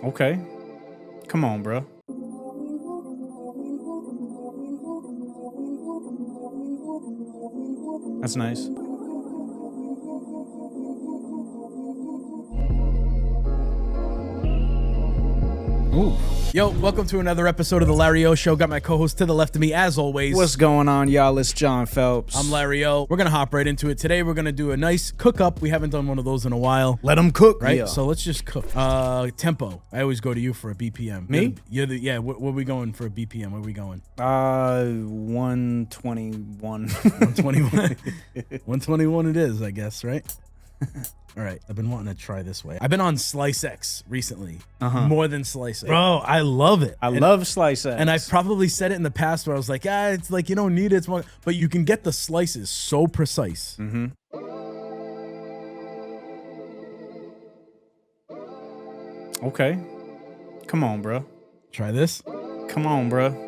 Okay. Come on, bro. That's nice. Ooh. Yo, welcome to another episode of the Larry Ohh Show. Got my co-host to the left of me, as always. What's going on, y'all? It's John Phelps. I'm Larry Ohh. We're gonna hop right into it. Today we're gonna do a nice cook-up. We haven't done one of those in a while. Let them cook, right? Yeah. So let's just cook. Tempo. I always go to you for a BPM. Me? Yeah. What are we going for a BPM? Where are we going? 121. 121. 121 it is, I guess, right? All right, I've been wanting to try this way. I've been on SliceX recently, more than SliceX. Bro, I love it. I love SliceX. And I've probably said it in the past where I was like, it's like you don't need it. It's more, but you can get the slices so precise. Okay. Come on, bro. Try this. Come on, bro.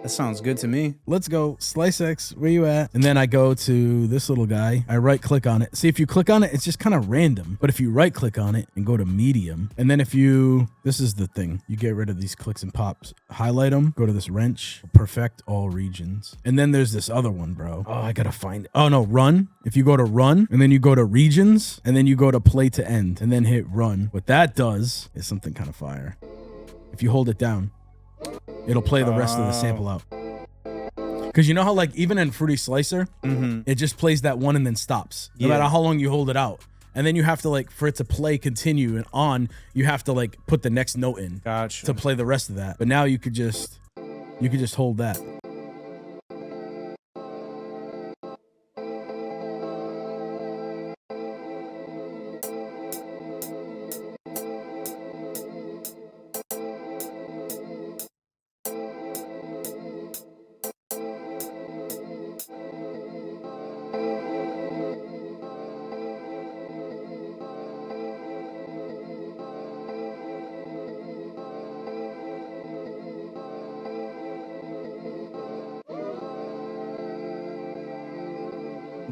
That sounds good to me. Let's go. SliceX, where you at? And then I go to this little guy. I right click on it. See, if you click on it, it's just kind of random. But if you right click on it and go to medium, and then this is the thing, you get rid of these clicks and pops, highlight them, go to this wrench, perfect all regions. And then there's this other one, bro. Oh, I gotta find it. Oh no, run. If you go to run, and then you go to regions, and then you go to play to end, and then hit run. What that does is something kind of fire. If you hold it down, it'll play the rest of the sample out. Because you know how, like, even in Fruity Slicer, it just plays that one and then stops. No matter how long you hold it out. And then you have to, like, for it to play, continue, and on, you have to, like, put the next note in to play the rest of that. But now you could just hold that.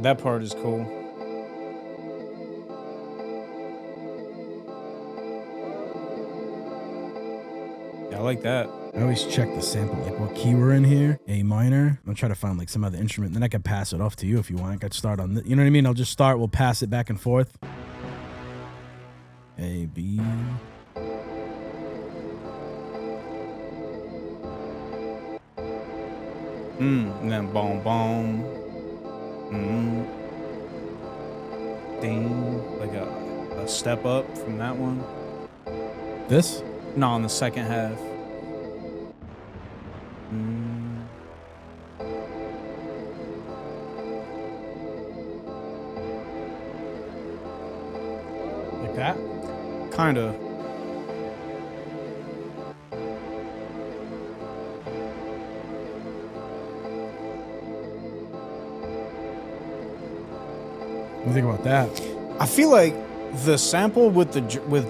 That part is cool. Yeah, I like that. I always check the sample, like what key we're in here. A minor. I'm gonna try to find like some other instrument. Then I can pass it off to you if you want. I could start on you know what I mean? I'll just start. We'll pass it back and forth. A, B. And then boom, boom. Ding. Like a step up from that one. This? No, in the second half. Like that? Kinda. What do you think about that? I feel like the sample with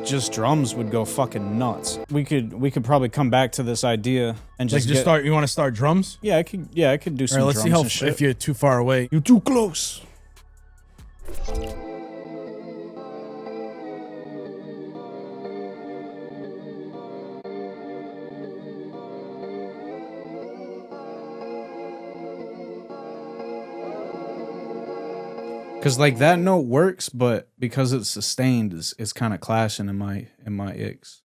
just drums would go fucking nuts. We could probably come back to this idea and just start. You want to start drums? Yeah, I could do some. All right, let's see how if you're too far away. You're too close. Cause like that note works, but because it's sustained, it's kind of clashing in my icks.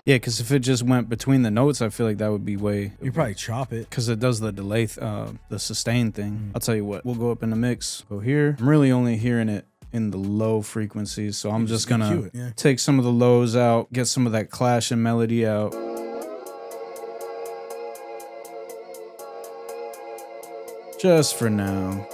Yeah, because if it just went between the notes, I feel like that would be way. You probably chop it because it does the delay, the sustain thing. I'll tell you what, we'll go up in the mix. Go here. I'm really only hearing it in the low frequencies, so I'm just gonna take some of the lows out, get some of that clash and melody out. Just for now.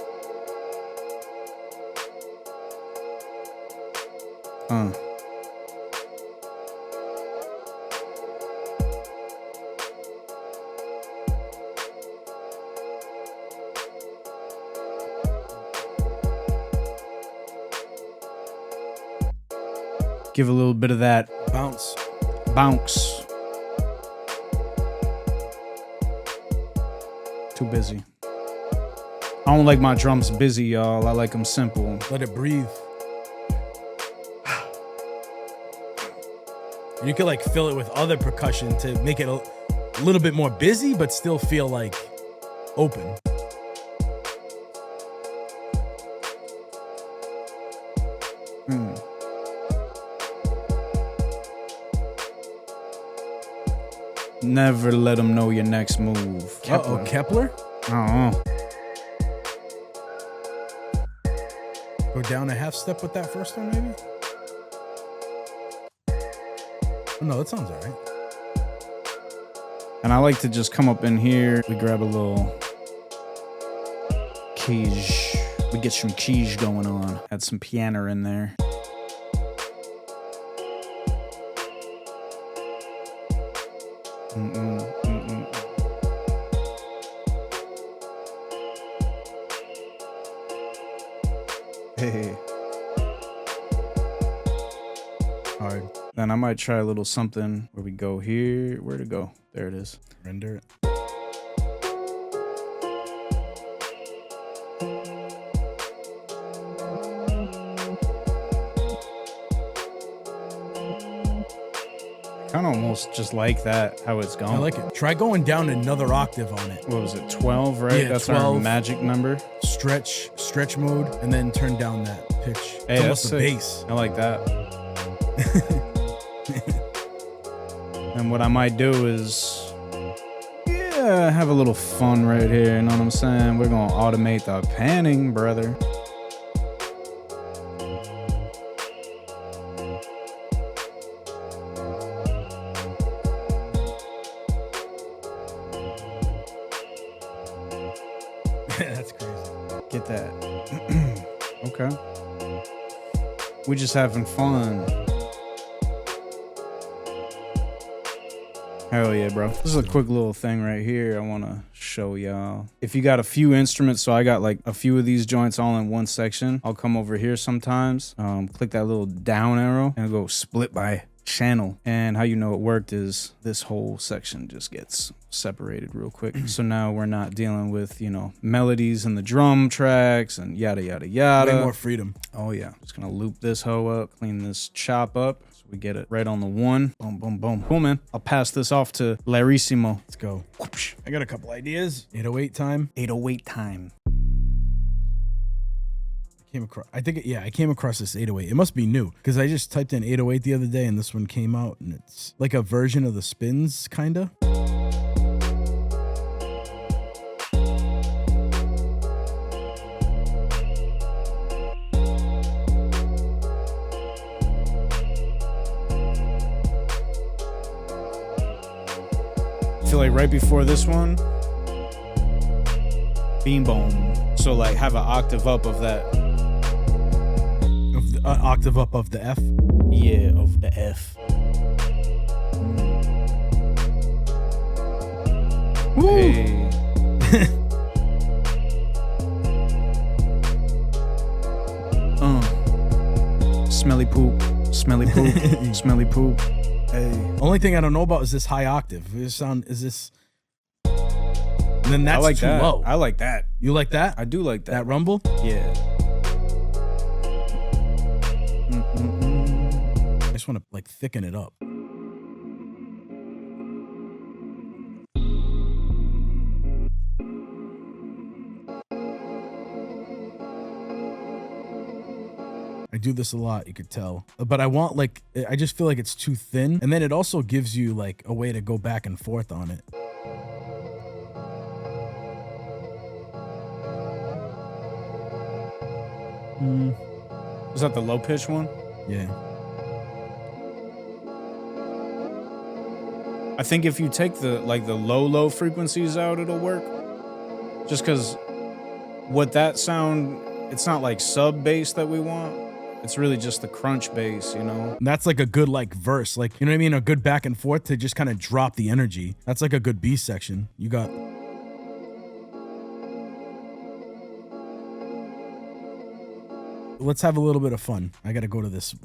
Give a little bit of that bounce. Too busy. I don't like my drums busy, y'all. I like them simple. Let it breathe. And you can like fill it with other percussion to make it a little bit more busy, but still feel like open. Never let them know your next move. Uh-oh, Kepler? Go down a half step with that first one, maybe? Oh, no, that sounds all right. And I like to just come up in here. We grab a little keys. We get some keys going on. Add some piano in there. Hey. Hard. Then I might try a little something where we go here. Where to go? There it is. Render it. Kind of almost just like that, how it's going. I like it. Try going down another octave on it. What was it, 12, right? Yeah, that's 12. Our magic number. Stretch mode, and then turn down that pitch. Hey, it's almost a sick. bass. I like that. And what I might do is, yeah, have a little fun right here. You know what I'm saying? We're gonna automate the panning, brother. That's crazy. Get that. Okay. We just having fun. Hell yeah, bro. This is a quick little thing right here I want to show y'all. If you got a few instruments, so I got like a few of these joints all in one section. I'll come over here sometimes, click that little down arrow and go split by channel. And how you know it worked is this whole section just gets separated real quick. So now we're not dealing with, you know, melodies and the drum tracks and yada, yada, yada. Way more freedom. Oh yeah. Just gonna loop this hoe up, clean this chop up. So we get it right on the one. Boom, boom, boom. Cool, man. I'll pass this off to Larissimo. Let's go. Whoopsh. I got a couple ideas. 808 time. 808 time. I came across this 808. It must be new because I just typed in 808 the other day and this one came out and it's like a version of the spins, kinda. I feel like right before this one, beam boom. So like have an octave up of that. Octave up of the F. Yeah, of the F. Woo. Hey. Smelly poop, smelly poop, smelly poop. Hey. Only thing I don't know about is this high octave. Is this? And then that's I like too that. low. I like that. You like that? I do like that. That rumble? Yeah. I just want to like thicken it up. I do this a lot, you could tell. But I want like, I just feel like it's too thin. And then it also gives you like a way to go back and forth on it. Is that the low pitch one? Yeah. I think if you take the low frequencies out, it'll work. Just because what that sound, it's not like sub bass that we want. It's really just the crunch bass, you know? And that's like a good like verse, like, you know what I mean? A good back and forth to just kind of drop the energy. That's like a good B section. You got... let's have a little bit of fun. I gotta go to this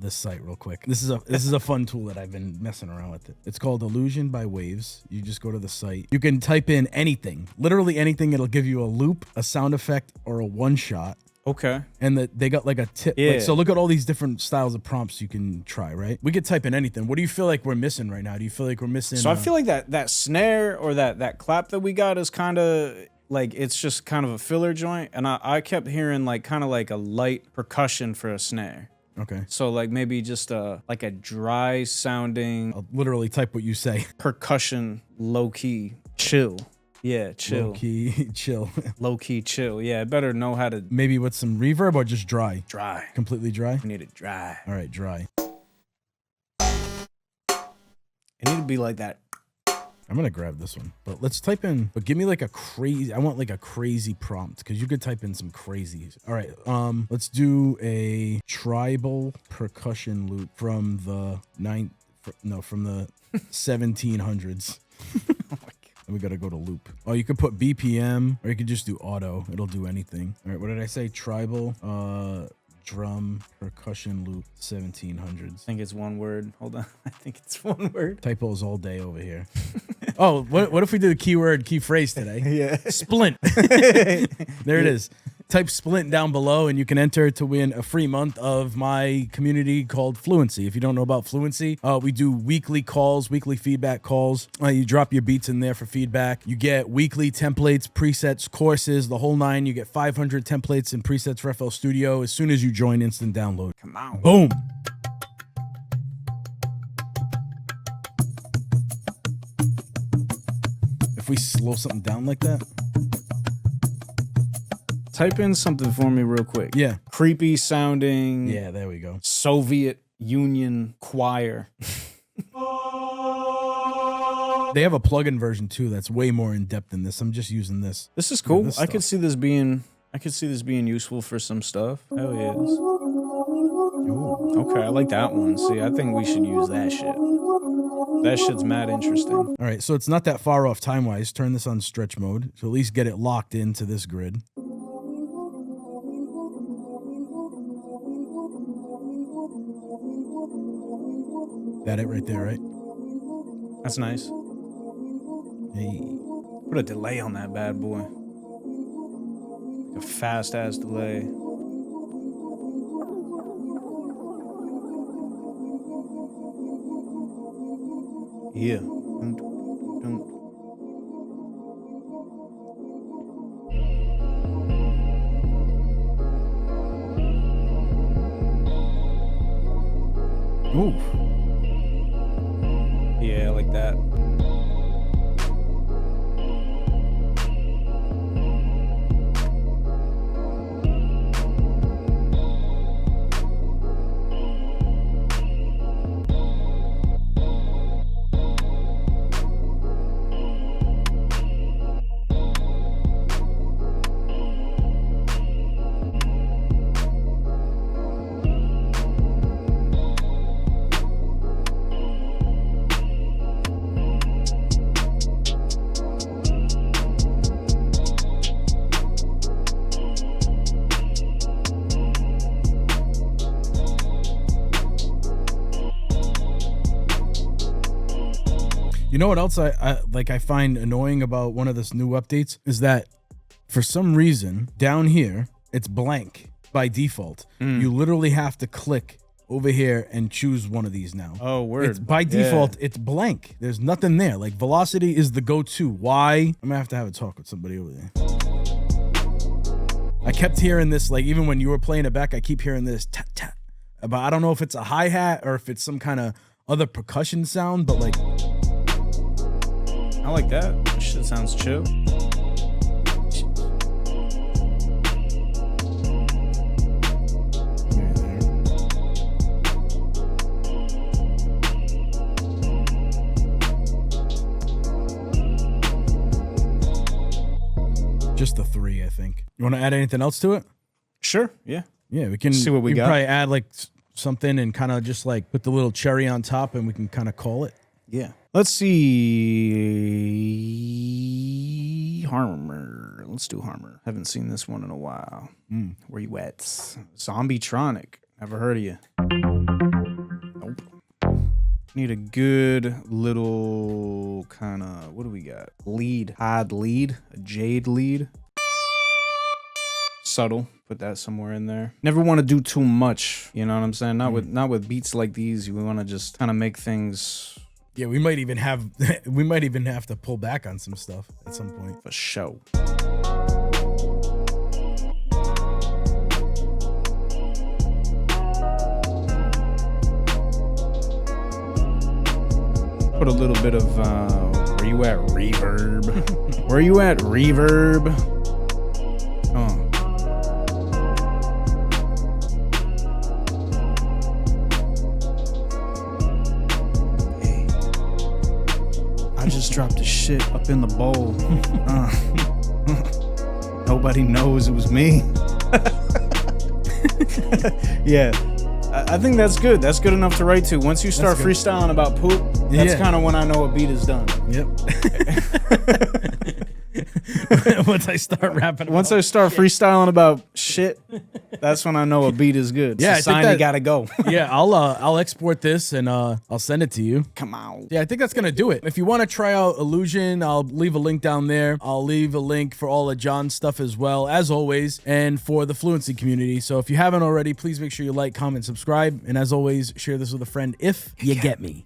site real quick. This is a fun tool that I've been messing around with. It's called ILLUGEN by Waves. You just go to the site. You can type in anything, literally anything. It'll give you a loop, a sound effect, or a one shot. Okay. And they got like a tip. Yeah. Like, so look at all these different styles of prompts you can try, right? We could type in anything. What do you feel like we're missing right now? Do you feel like we're missing? So I feel like that snare or that clap that we got is kind of like, it's just kind of a filler joint. And I kept hearing like kind of like a light percussion for a snare. Okay. So like maybe just like a dry sounding. I'll literally type what you say. Percussion, low key, chill. Yeah, chill. Low key, chill. Low key, chill. Yeah, I better know how to. Maybe with some reverb or just dry? Dry. Completely dry? I need it dry. All right, dry. It need to be like that. I'm gonna grab this one, but let's type in. But give me like a crazy. I want like a crazy prompt because you could type in some crazies. All right, let's do a tribal percussion loop from the from the 1700s. Oh my God. We gotta go to loop. Oh, you could put BPM or you could just do auto. It'll do anything. All right, what did I say? Tribal drum percussion loop 1700s. I think it's one word. Hold on. I think it's one word. Typos all day over here. Oh, what if we do the keyword, key phrase today? Yeah. Splint. There it is. Type Splint down below and you can enter to win a free month of my community called Fluency. If you don't know about Fluency, we do weekly calls, weekly feedback calls. You drop your beats in there for feedback. You get weekly templates, presets, courses, the whole nine. You get 500 templates and presets for FL Studio as soon as you join instant download. Come on. Boom. If we slow something down like that. Type in something for me real quick. Yeah. Creepy sounding. Yeah, there we go. Soviet Union choir. They have a plugin version too that's way more in depth than this. I'm just using this. This is cool. Yeah, this I could see this being useful for some stuff. Hell yes. Ooh. Okay, I like that one. See, I think we should use that shit. That shit's mad interesting. All right, so it's not that far off time-wise. Turn this on stretch mode to at least get it locked into this grid. That it right there, right? That's nice. Hey. Put a delay on that bad boy. Like a fast ass delay. Yeah. Ooh. Yeah, like that. You know what else I find annoying about one of this new updates is that for some reason down here it's blank by default. You literally have to click over here and choose one of these now. Oh, word. It's by default, it's blank. There's nothing there. Like velocity is the go-to. Why? I'm gonna have to have a talk with somebody over there. I kept hearing this, like even when you were playing it back, I keep hearing this tap tap. But I don't know if it's a hi-hat or if it's some kind of other percussion sound, but like I like that. Shit sounds chill. Just the three, I think. You want to add anything else to it? Sure. Yeah. Yeah, we can see what we got. Probably add like something and kind of just like put the little cherry on top, and we can kind of call it. Yeah. Let's see. Harmer. let's do Harmer. Haven't seen this one in a while. Where you at? Zombietronic. Never heard of you. Nope. Need a good little kind of, what do we got? Lead, hide lead, a jade lead. Subtle, put that somewhere in there. Never want to do too much, you know what I'm saying? Not with beats like these. We want to just kind of make things. Yeah, we might even have to pull back on some stuff at some point. For show. Put a little bit of, where you at, reverb? Where you at, reverb? Oh. Hey. I just dropped the shit up in the bowl. Nobody knows it was me. Yeah. I think that's good. That's good enough to write to. Once you start freestyling about poop, that's kind of when I know a beat is done. Yep. Once I start rapping. Once I start freestyling about shit, that's when I know a beat is good. Yeah, it's a sign you gotta go. Yeah, I'll export this and I'll send it to you. Come on. Yeah, I think that's gonna do it. If you want to try out Illusion, I'll leave a link down there. I'll leave a link for all of John's stuff as well, as always, and for the Fluency community. So if you haven't already, please make sure you like, comment, subscribe, and as always, share this with a friend if you get me.